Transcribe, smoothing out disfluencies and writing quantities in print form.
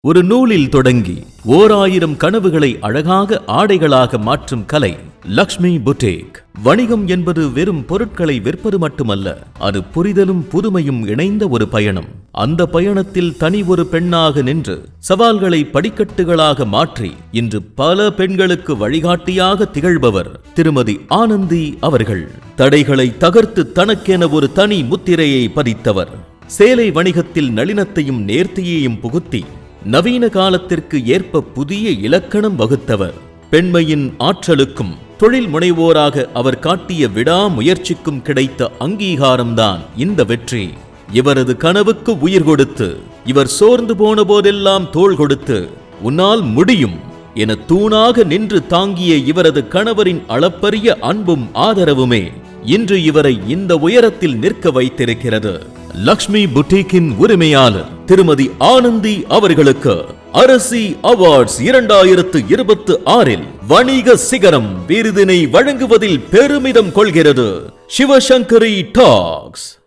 ஒரு நூலில் தொடங்கி 1000 கனவுகளை அழகாக ஆடைகளாக மாற்றும் கலை லக்ஷ்மி புட்டீக். வணிகம் என்பது வெறும் பொருட்களை விற்பது மட்டுமல்ல, அது புரிதலும் புதுமையும் இணைந்த ஒரு பயணம். அந்த பயணத்தில் தனி ஒரு பெண்ணாக நின்று சவால்களை படிக்கட்டுகளாக மாற்றி இன்று பல பெண்களுக்கு வழிகாட்டியாக திகழ்பவர் திருமதி ஆனந்தி அவர்கள். தடைகளை தகர்த்து தனக்கென ஒரு தனி முத்திரையை பதித்தவர். சேலை வணிகத்தில் நளினத்தையும் நேர்த்தியையும் புகுத்தி நவீன காலத்திற்கு ஏற்ப புதிய இலக்கணம் வகுத்தவர். பெண்மையின் ஆற்றலுக்கும் தொழில் முனைவோராக அவர் காட்டிய விடாமுயற்சிக்கும் கிடைத்த அங்கீகாரம்தான் இந்த வெற்றி. இவரது கனவுக்கு உயிர் கொடுத்து, இவர் சோர்ந்து போன போதெல்லாம் தோள் கொடுத்து, உன்னால் முடியும் என தூணாக நின்று தாங்கிய இவரது கணவரின் அளப்பரிய அன்பும் ஆதரவுமே இன்று இவரை இந்த உயரத்தில் நிற்க வைத்திருக்கிறது. லக்ஷ்மி புட்டீக்கின் உரிமையாளர் திருமதி ஆனந்தி அவர்களுக்கு அரசி அவார்ட்ஸ் 2026 வணிக சிகரம் விருதினை வழங்குவதில் பெருமிதம் கொள்கிறது சிவசங்கரி டாக்ஸ்.